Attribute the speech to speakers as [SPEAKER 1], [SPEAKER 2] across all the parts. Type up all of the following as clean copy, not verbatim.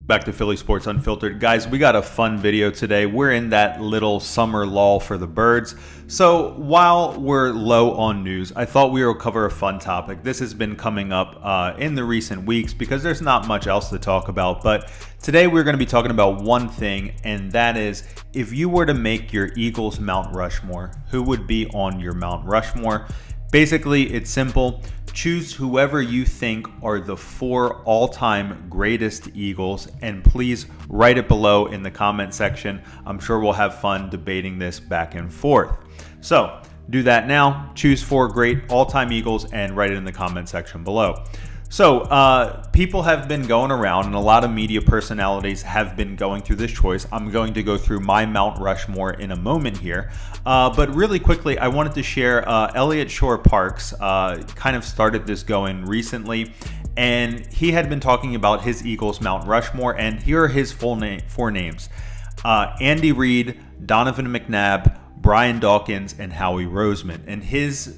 [SPEAKER 1] Back to Philly Sports Unfiltered. Guys, we got a fun video today. We're in that little summer lull for the birds. So while we're low on news, I thought we would cover a fun topic. This has been coming up in the recent weeks because there's not much else to talk about. But today we're going to be talking about one thing, and that is if you were to make your Eagles Mount Rushmore, who would be on your Mount Rushmore? Basically, it's simple. Choose whoever you think are the 4 all-time greatest Eagles, and please write it below in the comment section. I'm sure we'll have fun debating this back and forth. So do that now. Choose 4 great all-time Eagles and write it in the comment section below. So people have been going around, and a lot of media personalities have been going through this choice. I'm going to go through my Mount Rushmore in a moment here. But really quickly, I wanted to share Elliots kind of started this going recently, and he had been talking about his Eagles Mount Rushmore, and here are his 4 names. Andy Reid, Donovan McNabb, Brian Dawkins, and Howie Roseman. And his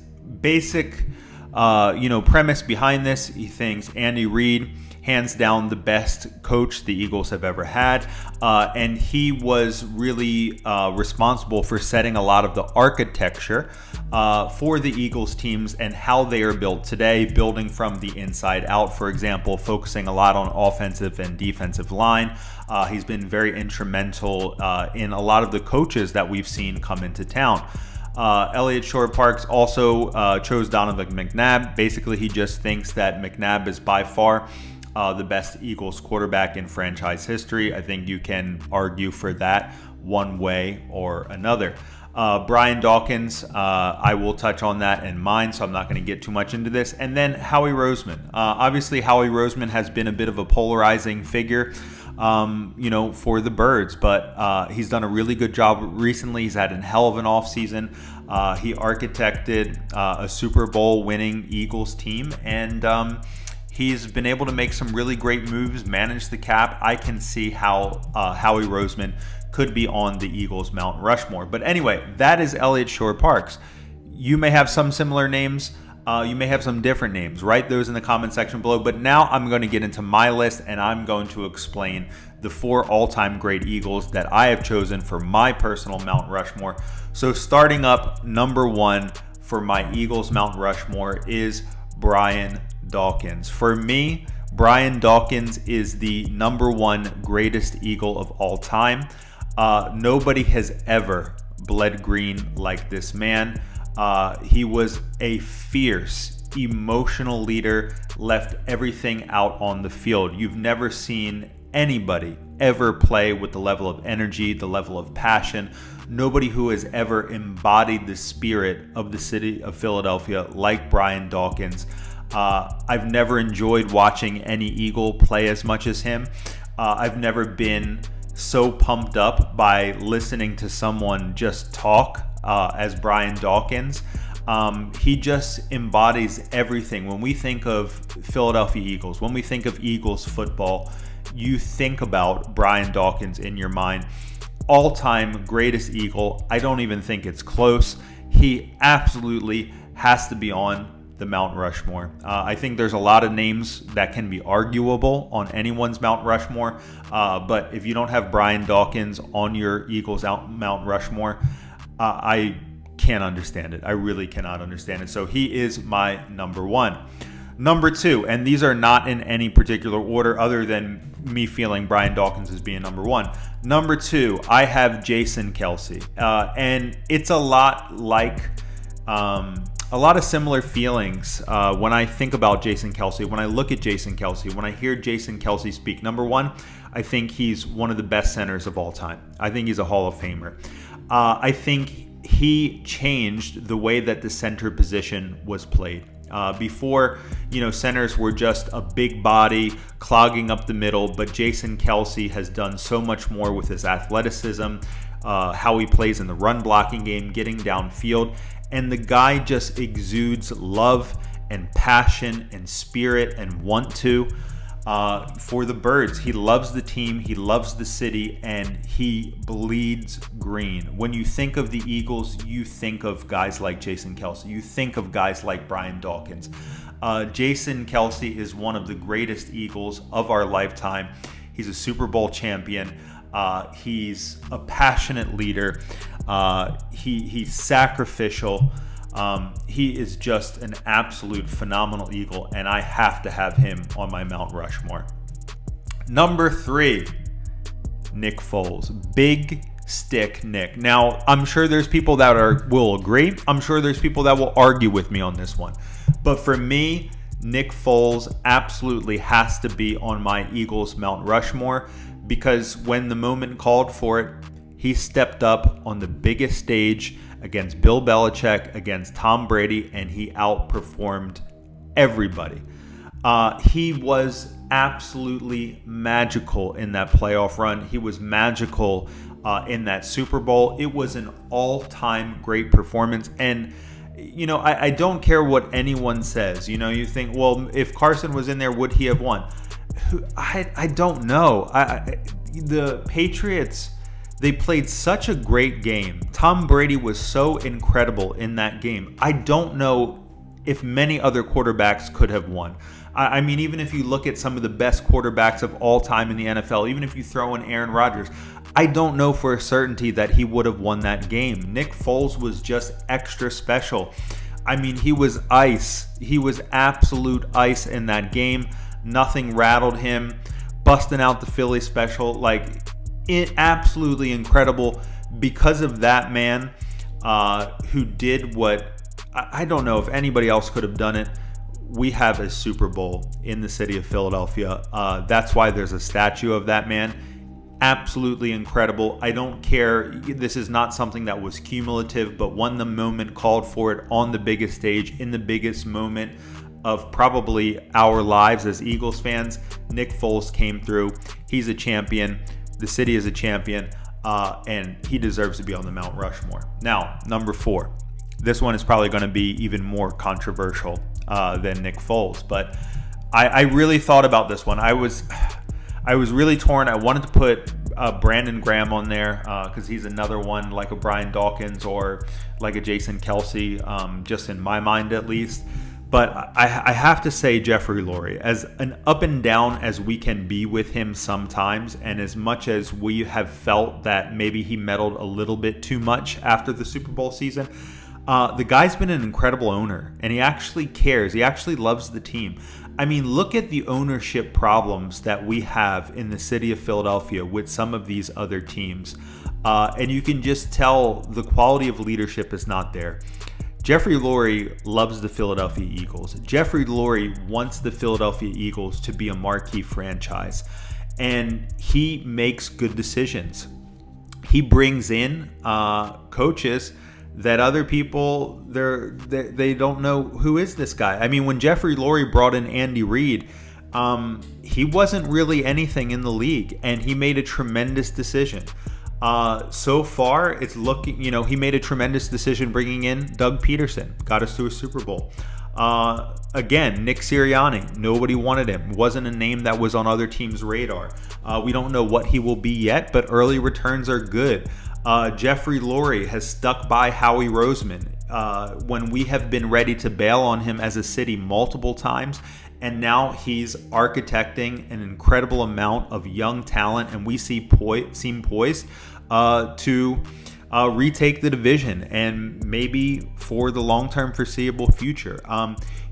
[SPEAKER 1] basic premise behind this, he thinks Andy Reid, hands down the best coach the Eagles have ever had, and he was really responsible for setting a lot of the architecture for the Eagles teams and how they are built today, building from the inside out. For example, focusing a lot on offensive and defensive line. He's been very instrumental in a lot of the coaches that we've seen come into town. Elliots Shore Parks also chose Donovan McNabb. Basically, he just thinks that McNabb is by far the best Eagles quarterback in franchise history. I think you can argue for that one way or another. Brian Dawkins, I will touch on that in mine, so I'm not going to get too much into this. And then Howie Roseman. Obviously, Howie Roseman has been a bit of a polarizing figure, for the birds, but he's done a really good job recently. He's had a hell of an offseason. He architected a Super Bowl winning Eagles team, and he's been able to make some really great moves, manage the cap. I can see how Howie Roseman could be on the Eagles Mount Rushmore. But anyway, that is Elliots Shore Parks. You may have some similar names. You may have some different names. Write those in the comment section below. But now I'm going to get into my list, and I'm going to explain the 4 all-time great Eagles that I have chosen for my personal Mount Rushmore. So starting up, number 1 for my Eagles Mount Rushmore is Brian Dawkins. For me, Brian Dawkins is the number 1 greatest Eagle of all time. Nobody has ever bled green like this man. He was a fierce, emotional leader, left everything out on the field. You've never seen anybody ever play with the level of energy, the level of passion. Nobody who has ever embodied the spirit of the city of Philadelphia like Brian Dawkins. I've never enjoyed watching any Eagle play as much as him. I've never been so pumped up by listening to someone just talk as Brian Dawkins. He just embodies everything. When we think of Philadelphia Eagles, when we think of Eagles football, you think about Brian Dawkins in your mind. All-time greatest Eagle. I don't even think it's close. He absolutely has to be on the Mount Rushmore. I think there's a lot of names that can be arguable on anyone's Mount Rushmore, but if you don't have Brian Dawkins on your Eagles Mount Rushmore, I can't understand it. I really cannot understand it. So he is my number 1. Number 2, and these are not in any particular order other than me feeling Brian Dawkins as being number 1. Number 2, I have Jason Kelce, and it's a lot like a lot of similar feelings when I think about Jason Kelce, when I look at Jason Kelce, when I hear Jason Kelce speak. Number 1, I think he's one of the best centers of all time. I think he's a Hall of Famer. I think he changed the way that the center position was played. Before, centers were just a big body clogging up the middle, but Jason Kelce has done so much more with his athleticism, how he plays in the run blocking game, getting downfield. And the guy just exudes love and passion and spirit and want to for the birds. He loves the team, he loves the city, and he bleeds green. When you think of the Eagles, you think of guys like Jason Kelce. You think of guys like Brian Dawkins. Jason Kelce is one of the greatest Eagles of our lifetime. He's a Super Bowl champion. He's a passionate leader. He's sacrificial. He is just an absolute phenomenal Eagle, and I have to have him on my Mount Rushmore. Number 3, Nick Foles. Big stick Nick. Now, I'm sure there's people that will agree. I'm sure there's people that will argue with me on this one. But for me, Nick Foles absolutely has to be on my Eagles Mount Rushmore, because when the moment called for it, he stepped up on the biggest stage against Bill Belichick, against Tom Brady, and he outperformed everybody. He was absolutely magical in that playoff run. He was magical in that Super Bowl. It was an all-time great performance. And, I don't care what anyone says. You think, well, if Carson was in there, would he have won? I don't know. The Patriots, they played such a great game. Tom Brady was so incredible in that game. I don't know if many other quarterbacks could have won. I mean, even if you look at some of the best quarterbacks of all time in the NFL, even if you throw in Aaron Rodgers, I don't know for a certainty that he would have won that game. Nick Foles was just extra special. I mean, he was ice. He was absolute ice in that game. Nothing rattled him. Busting out the Philly special, absolutely incredible because of that man who did what I don't know if anybody else could have done it. We have a Super Bowl in the city of Philadelphia. That's why there's a statue of that man. Absolutely incredible. I don't care. This is not something that was cumulative, but when the moment called for it on the biggest stage, in the biggest moment of probably our lives as Eagles fans, Nick Foles came through. He's a champion. The city is a champion, and he deserves to be on the Mount Rushmore. Now, number 4. This one is probably going to be even more controversial than Nick Foles, but I really thought about this one. I was really torn. I wanted to put Brandon Graham on there because he's another one like a Brian Dawkins or like a Jason Kelce, just in my mind at least. But I have to say Jeffrey Lurie, as an up and down as we can be with him sometimes, and as much as we have felt that maybe he meddled a little bit too much after the Super Bowl season, the guy's been an incredible owner, and he actually cares. He actually loves the team. I mean, look at the ownership problems that we have in the city of Philadelphia with some of these other teams. And you can just tell the quality of leadership is not there. Jeffrey Lurie loves the Philadelphia Eagles. Jeffrey Lurie wants the Philadelphia Eagles to be a marquee franchise, and he makes good decisions. He brings in coaches that other people, they don't know who is this guy. I mean, when Jeffrey Lurie brought in Andy Reid, he wasn't really anything in the league, and he made a tremendous decision. So far, it's looking, he made a tremendous decision bringing in Doug Peterson, got us to a Super Bowl. Again, Nick Sirianni, nobody wanted him. Wasn't a name that was on other teams' radar. We don't know what he will be yet, but early returns are good. Jeffrey Lurie has stuck by Howie Roseman when we have been ready to bail on him as a city multiple times. And now he's architecting an incredible amount of young talent, and we seem poised to retake the division and maybe for the long-term foreseeable future.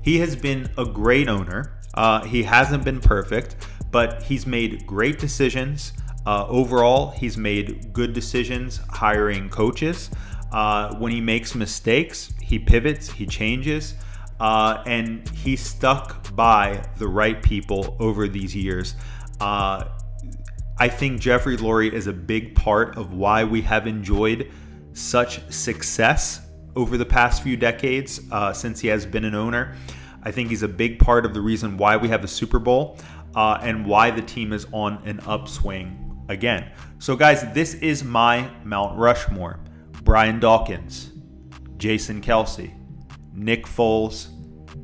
[SPEAKER 1] He has been a great owner. He hasn't been perfect, but he's made great decisions. Overall, he's made good decisions hiring coaches. When he makes mistakes, he pivots, he changes. And he stuck by the right people over these years. I think Jeffrey Lurie is a big part of why we have enjoyed such success over the past few decades since he has been an owner. I think he's a big part of the reason why we have a Super Bowl and why the team is on an upswing again. So guys, this is my Mount Rushmore. Brian Dawkins, Jason Kelce, Nick Foles,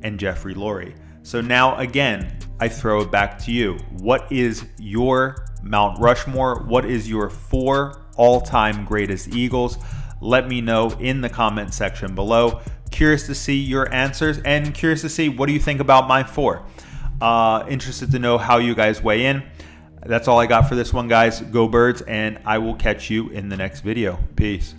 [SPEAKER 1] and Jeffrey Lurie. So now again, I throw it back to you. What is your Mount Rushmore? What is your 4 all-time greatest Eagles? Let me know in the comment section below. Curious to see your answers and curious to see what do you think about my 4. Interested to know how you guys weigh in. That's all I got for this one, guys. Go Birds, and I will catch you in the next video. Peace.